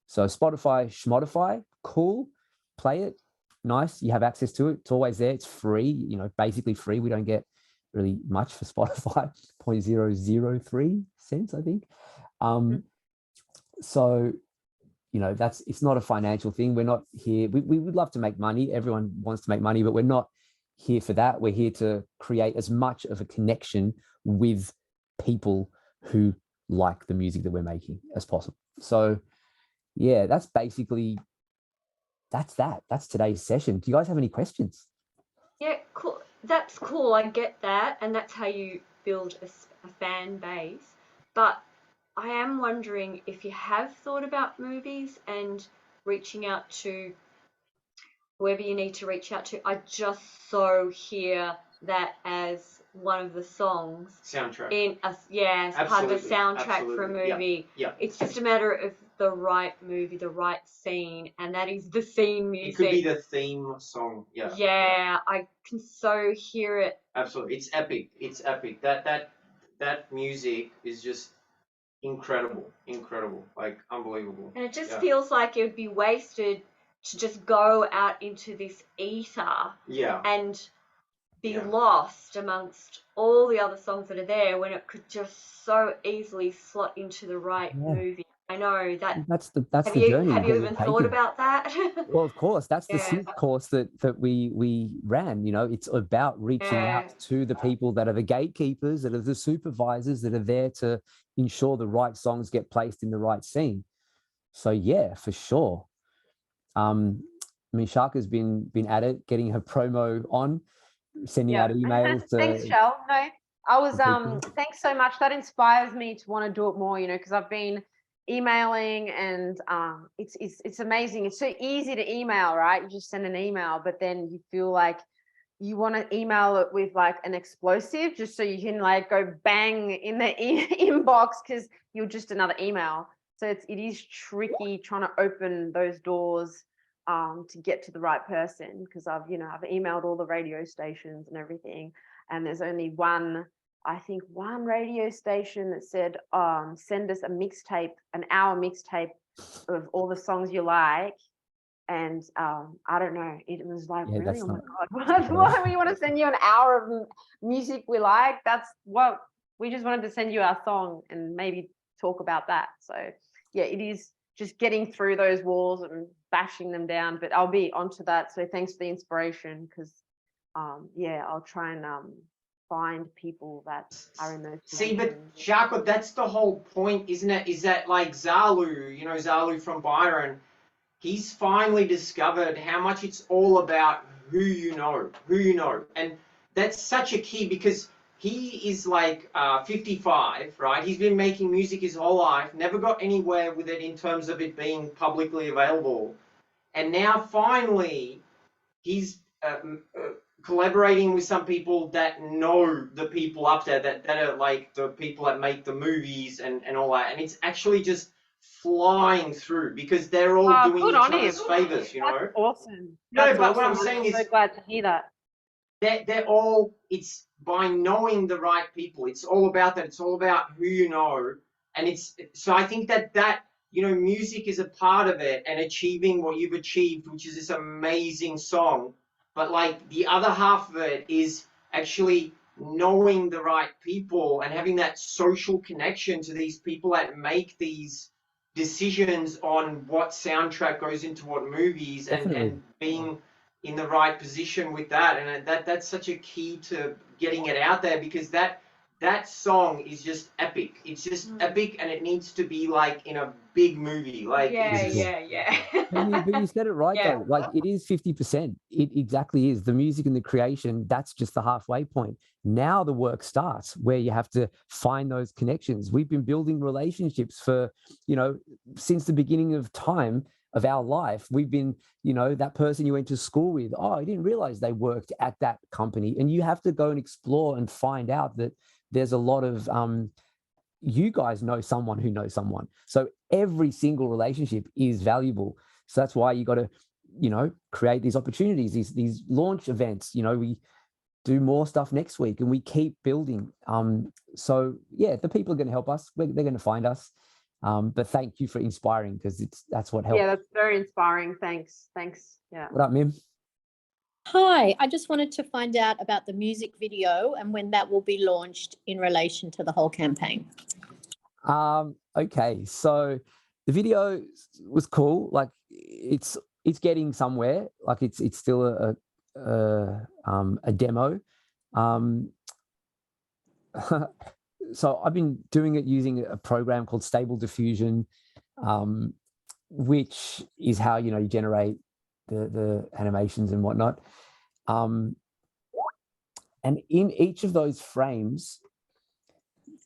So Spotify, Schmodify, cool. Play it, nice. You have access to it. It's always there. It's free, you know, basically free. We don't get really much for Spotify, 0.003 cents, I think. So it's not a financial thing. We're not here. We would love to make money. Everyone wants to make money, but we're not here for that. We're here to create as much of a connection with people who like the music that we're making as possible. So yeah, that's basically, that's today's session. Do you guys have any questions? Yeah, cool. That's cool. I get that. And that's how you build a fan base. But I am wondering if you have thought about movies and reaching out to whoever you need to reach out to. I just so hear that as one of the songs soundtrack in a, as part of a soundtrack for a movie. Yeah. It's just a matter of the right movie, the right scene, and that is the theme music. It could be the theme song. Yeah, I can so hear it. Absolutely. It's epic. It's epic. That music is just incredible, like unbelievable. And it just feels like it would be wasted to just go out into this ether and be lost amongst all the other songs that are there when it could just so easily slot into the right movie. I know that's the journey. Have you even thought about that? Well, of course, that's the synth course that we ran. It's about reaching out to the people that are the gatekeepers, that are the supervisors, that are there to ensure the right songs get placed in the right scene. So yeah, for sure. I mean, Sharka's been at it, getting her promo on, sending out emails. Thanks, Shell. No, I was thanks so much. That inspires me to want to do it more. Because I've been emailing, and it's amazing. It's so easy to email, right? You just send an email, but then you feel like you want to email it with like an explosive, just so you can like go bang in the inbox, because you're just another email. So it is tricky trying to open those doors to get to the right person, because I've emailed all the radio stations and everything, and there's only one radio station that said send us a mixtape, an hour mixtape of all the songs you like. And I don't know, it was like, really, oh my God, why do we want to send you an hour of music we like? That's what we just wanted to send you our song and maybe talk about that. So yeah, it is just getting through those walls and bashing them down, but I'll be onto that. So thanks for the inspiration, because I'll try and find people that are in those positions. See, but Sharka, that's the whole point, isn't it? Is that like Zalu, Zalu from Byron, he's finally discovered how much it's all about who you know. And that's such a key, because he is like 55, right? He's been making music his whole life, never got anywhere with it in terms of it being publicly available. And now finally, he's collaborating with some people that know the people up there, that are like the people that make the movies and all that. And it's actually just flying through, because they're all doing each other's favors, That's awesome. No, but what I'm saying is, I'm so glad to hear that. They're all, it's by knowing the right people. It's all about that. It's all about who you know. And so I think that music is a part of it, and achieving what you've achieved, which is this amazing song. But like the other half of it is actually knowing the right people and having that social connection to these people that make these decisions on what soundtrack goes into what movies, and being in the right position with that. And that's such a key to getting it out there, because that song is just epic. It's just epic, and it needs to be like in a big movie. Like But you said it right though. Like, it is 50%. It exactly is. The music and the creation, that's just the halfway point. Now the work starts, where you have to find those connections. We've been building relationships for, since the beginning of time of our life. We've been, that person you went to school with, I didn't realize they worked at that company. And you have to go and explore and find out that there's a lot of, you guys know someone who knows someone. So every single relationship is valuable. So that's why you got to, create these opportunities, these launch events. We do more stuff next week, and we keep building. So yeah, the people are going to help us. They're going to find us. But thank you for inspiring, because that's what helps. Yeah, that's very inspiring. Thanks. Yeah. What up, Mim? Hi, I just wanted to find out about the music video and when that will be launched in relation to the whole campaign. Okay, so The video was cool. Like it's getting somewhere. Like it's still a demo. So I've been doing it using a program called Stable Diffusion, which is how you generate the animations and whatnot. And in each of those frames,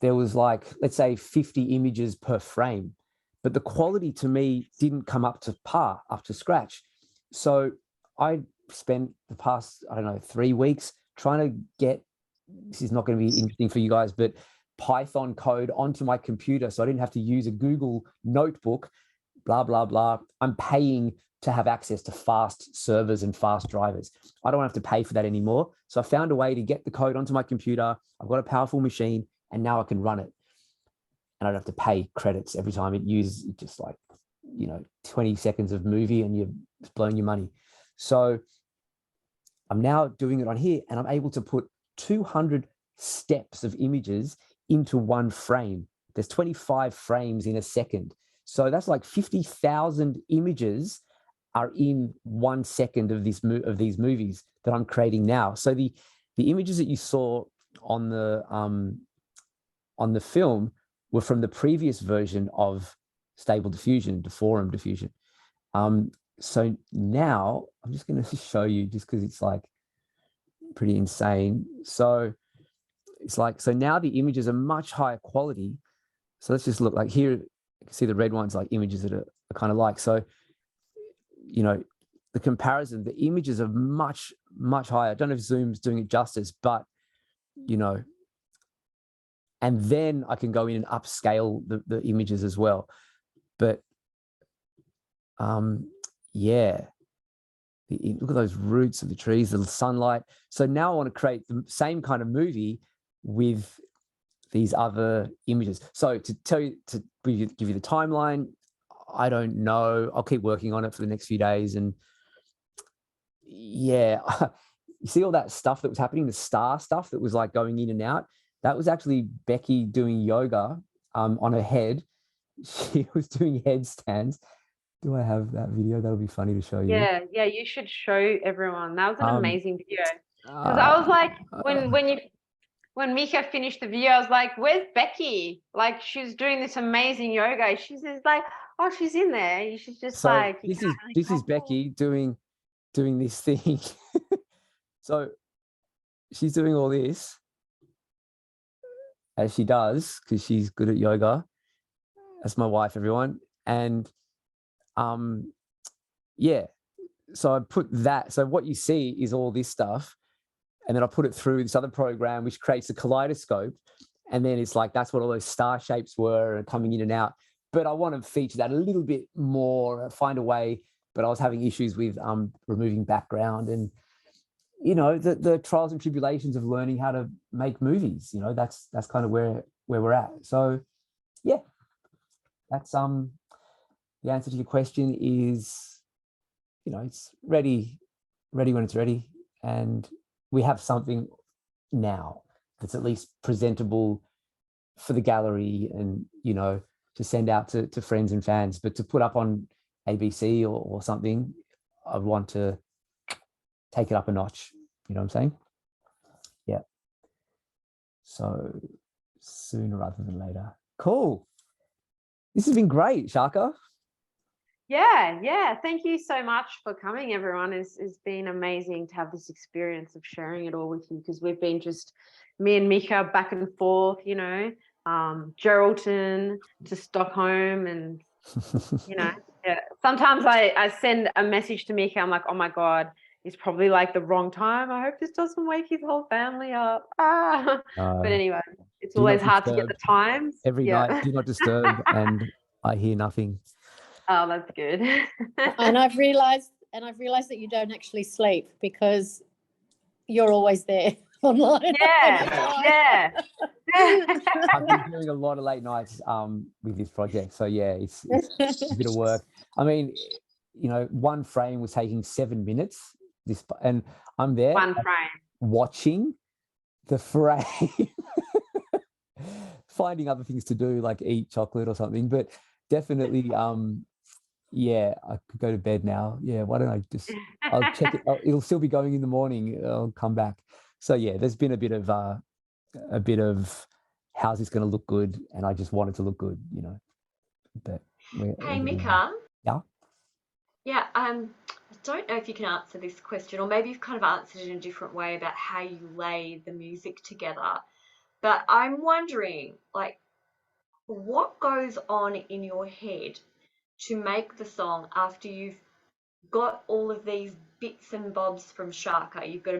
there was like, let's say 50 images per frame, but the quality to me didn't come up to par, up to scratch. So I spent the past, I don't know, 3 weeks trying to get, this is not going to be interesting for you guys, but Python code onto my computer so I didn't have to use a Google notebook, blah, blah, blah. I'm paying to have access to fast servers and fast drivers. I don't have to pay for that anymore. So I found a way to get the code onto my computer. I've got a powerful machine and now I can run it. And I don't have to pay credits every time it uses just like, 20 seconds of movie and you're blowing your money. So I'm now doing it on here and I'm able to put 200 steps of images into one frame. There's 25 frames in a second. So that's like 50,000 images are in 1 second of these movies that I'm creating now. So the images that you saw on the film were from the previous version of Stable Diffusion, Deforum Diffusion. So now I'm just going to show you, just because it's like pretty insane. So it's like, so now the images are much higher quality. So let's just look, like here, you can see the red ones, like images that are kind of like, so, the comparison, the images are much, much higher. I don't know if Zoom's doing it justice, but, and then I can go in and upscale the images as well. But yeah, look at those roots of the trees, the sunlight. So now I want to create the same kind of movie with these other images. So to tell you, to give you the timeline, I don't know. I'll keep working on it for the next few days. And yeah, you see all that stuff that was happening, the star stuff that was like going in and out. That was actually Becky doing yoga on her head. She was doing headstands. Do I have that video? That'll be funny to show you. Yeah, you should show everyone. That was an amazing video. Because I was like, when Mika finished the video, I was like, "Where's Becky? Like, she's doing this amazing yoga." She's just like, "Oh, she's in there." You should just so like. This is Becky doing this thing. So she's doing all this as she does because she's good at yoga. That's my wife, everyone. And yeah, so I put that. So what you see is all this stuff. And then I put it through this other program, which creates a kaleidoscope. And then it's like, that's what all those star shapes were coming in and out. But I want to feature that a little bit more, find a way. But I was having issues with removing background and, the trials and tribulations of learning how to make movies. That's kind of where we're at. So yeah, that's the answer to your question is, it's ready when it's ready. And we have something now that's at least presentable for the gallery and, to send out to friends and fans, but to put up on ABC or something, I want to take it up a notch. You know what I'm saying? Yeah. So sooner rather than later. Cool. This has been great, Sharka. Yeah. Thank you so much for coming, everyone. It's been amazing to have this experience of sharing it all with you, because we've been just me and Mika back and forth, Geraldton to Stockholm, and yeah. Sometimes I send a message to Mika. I'm like, oh my God, it's probably like the wrong time. I hope this doesn't wake his whole family up. But anyway, it's always hard to get the times. Every night, do not disturb, and I hear nothing. Oh, that's good. And I've realized that you don't actually sleep because you're always there online. Yeah. I've been doing a lot of late nights with this project. So yeah, it's a bit of work. I mean, one frame was taking 7 minutes. And I'm there one frame watching the frame, finding other things to do, like eat chocolate or something. But definitely. Yeah, I could go to bed now. Yeah, why don't I just? I'll check it. It'll still be going in the morning. I'll come back. So yeah, there's been a bit of how's this going to look good, and I just want it to look good, But hey, Mika. Yeah. Yeah. I don't know if you can answer this question, or maybe you've kind of answered it in a different way about how you lay the music together. But I'm wondering, like, what goes on in your head to make the song after you've got all of these bits and bobs from SHARKA? You've got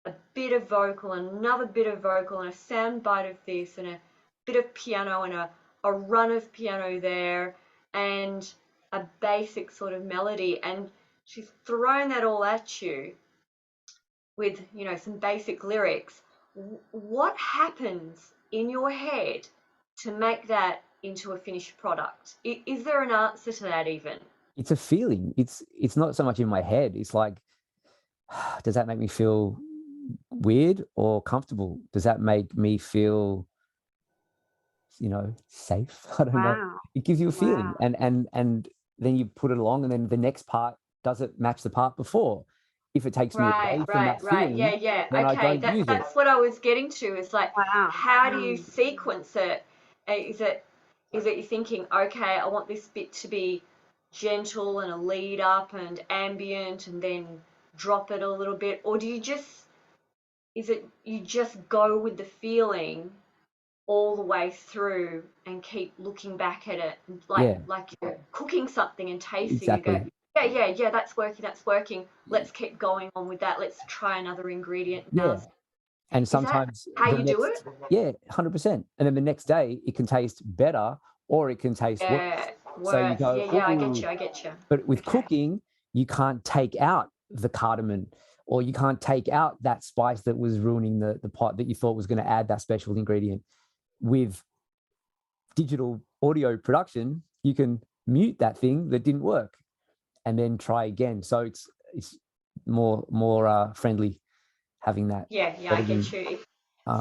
a bit of vocal, another bit of vocal, and a sound bite of this, and a bit of piano, and a run of piano there, and a basic sort of melody. And she's thrown that all at you with, some basic lyrics. What happens in your head to make that into a finished product? Is there an answer to that even? It's a feeling. It's not so much in my head. It's like, does that make me feel weird or comfortable? Does that make me feel, safe? I don't know. It gives you a feeling, and then you put it along, and then the next part doesn't match the part before. If it takes me away from that feeling, yeah. then Okay, I don't use that's what I was getting to. Is like, how do you sequence it? Is it you're thinking, okay, I want this bit to be gentle and a lead up and ambient, and then drop it a little bit, or do you just go with the feeling all the way through and keep looking back at it, like you're cooking something and tasting? Exactly. You go, yeah, that's working. Let's keep going on with that. Let's try another ingredient now. Yeah. And sometimes how you do it? Yeah, 100%. And then the next day it can taste better, or it can taste worse. So you go, yeah, I get you. But with cooking, you can't take out the cardamom, or you can't take out that spice that was ruining the pot that you thought was going to add that special ingredient. With digital audio production, you can mute that thing that didn't work and then try again. So it's more friendly having that. Yeah, I get you. It's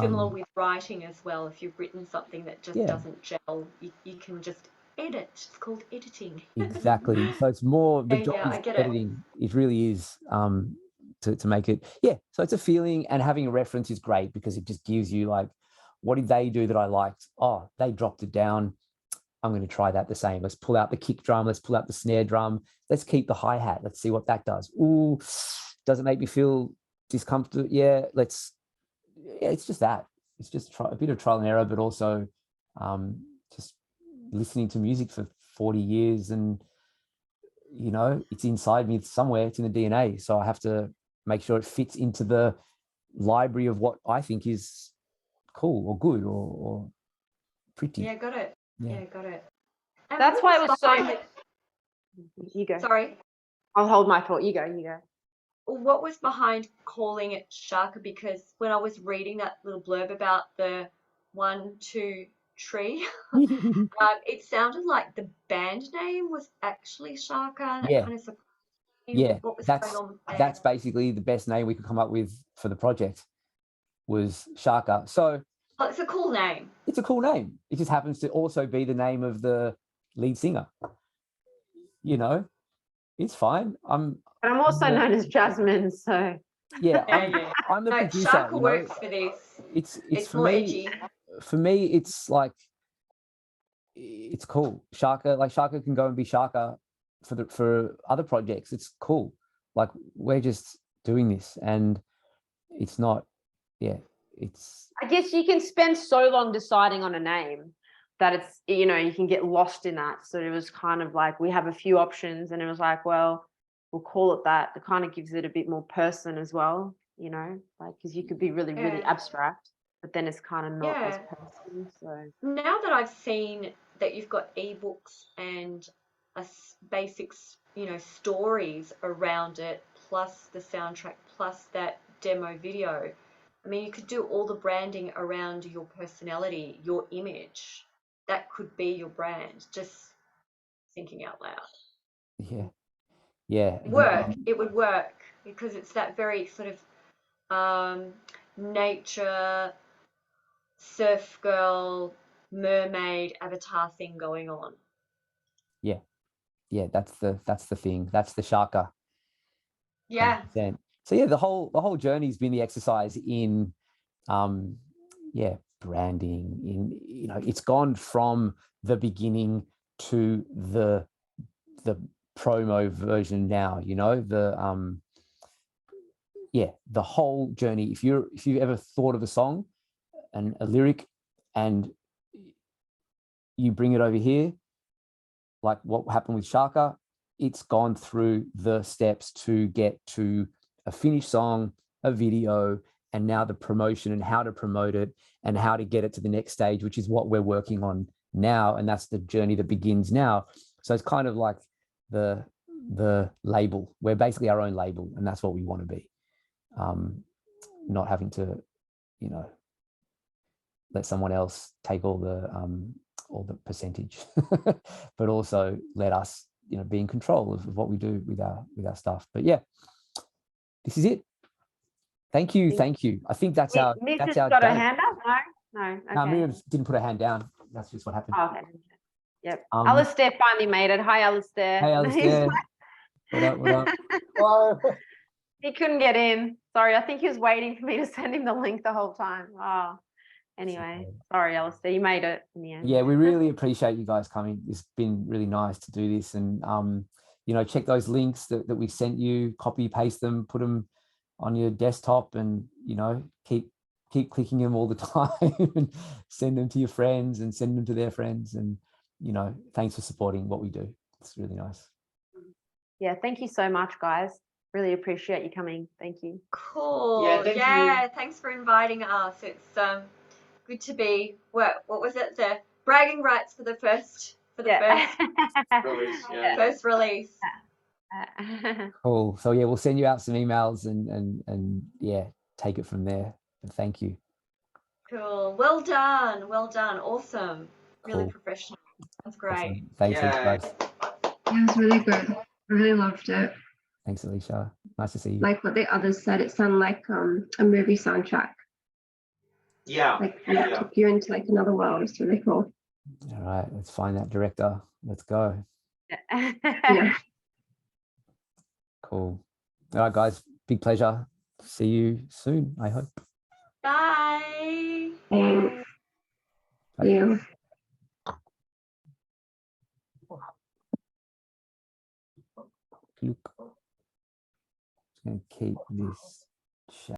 similar with writing as well. If you've written something that just doesn't gel, you can just edit. It's called editing. Exactly. So it's more the job is editing. It really is to make it. Yeah. So it's a feeling, and having a reference is great because it just gives you like, what did they do that I liked? Oh, they dropped it down. I'm going to try that the same. Let's pull out the kick drum. Let's pull out the snare drum. Let's keep the hi-hat. Let's see what that does. Ooh, does it make me feel discomfort? Yeah, it's just that. It's just a bit of trial and error, but also just listening to music for 40 years, and it's inside me somewhere. It's in the DNA. So I have to make sure it fits into the library of what I think is cool or good or pretty. Yeah, got it. Yeah, got it. And that's why it was so. You go. Sorry. I'll hold my thought. You go. What was behind calling it SHARKA? Because when I was reading that little blurb about the 1, 2 tree, it sounded like the band name was actually SHARKA. And it kind of surprised me. What was going on there? That's basically the best name we could come up with for the project was SHARKA. So it's a cool name. It's a cool name. It just happens to also be the name of the lead singer. It's fine. I'm also known as Jasmine, so yeah, I'm the producer. SHARKA works for this. It's for more me. Edgy. For me, it's like it's cool. SHARKA can go and be SHARKA for other projects. It's cool. Like we're just doing this, and it's not. Yeah, it's. I guess you can spend so long deciding on a name that it's, you can get lost in that. So it was kind of like, we have a few options, and it was like, well, we'll call it that. It kind of gives it a bit more person as well, like, because you could be really, really abstract, but then it's kind of not as person. So now that I've seen that you've got ebooks and basic, stories around it, plus the soundtrack, plus that demo video, I mean, you could do all the branding around your personality, your image. That could be your brand. Just thinking out loud. Yeah. It would work because it's that very sort of nature, surf girl, mermaid, avatar thing going on. yeah, that's the thing. That's the SHARKA. Yeah. 100%. So yeah, the whole journey's been the exercise in branding, in, you know, it's gone from the beginning to the promo version now, you know, the whole journey. If you've ever thought of a song and a lyric and you bring it over here, like what happened with SHARKA, it's gone through the steps to get to a finished song, a video, and now the promotion and how to promote it and how to get it to the next stage, which is what we're working on now. And that's the journey that begins now. So it's kind of like the label. We're basically our own label, and that's what we want to be. Not having to, you know, let someone else take all the percentage, but also let us, you know, be in control of what we do with our stuff. But yeah, this is it. Thank you. I think that's our got day. her hand up. No. Okay. No, Miriam didn't put her hand down. That's just what happened. Oh, okay. Yep. Alistair finally made it. Hi, Alistair. Hey, Alistair. What up? Hello. He couldn't get in. Sorry, I think he was waiting for me to send him the link the whole time. Oh, anyway, sorry, Alistair, you made it in the end. Yeah, we really appreciate you guys coming. It's been really nice to do this, and you know, check those links that we sent you, copy, paste them, put them on your desktop, and you know, keep clicking them all the time, and send them to your friends and send them to their friends, and you know, thanks for supporting what we do. It's really nice. Yeah, thank you so much, guys. Really appreciate you coming. Thank you. Cool. Yeah, thanks for inviting us. It's good to be what was it? The bragging rights for the first release. Yeah. First release. Cool. So yeah, we'll send you out some emails and yeah, take it from there. But thank you. Cool. Well done. Awesome. Really Cool. professional. That's great. Awesome. Thanks, guys. It was really good. I really loved it. Thanks, Alicia. Nice to see you. Like what the others said, it sounded like a movie soundtrack. Yeah. Like it took you into like another world. It's really cool. All right, let's find that director. Let's go. Yeah. Cool. All right, guys. Big pleasure. See you soon, I hope. Bye. Thanks. Yeah. Look. Just going to keep this.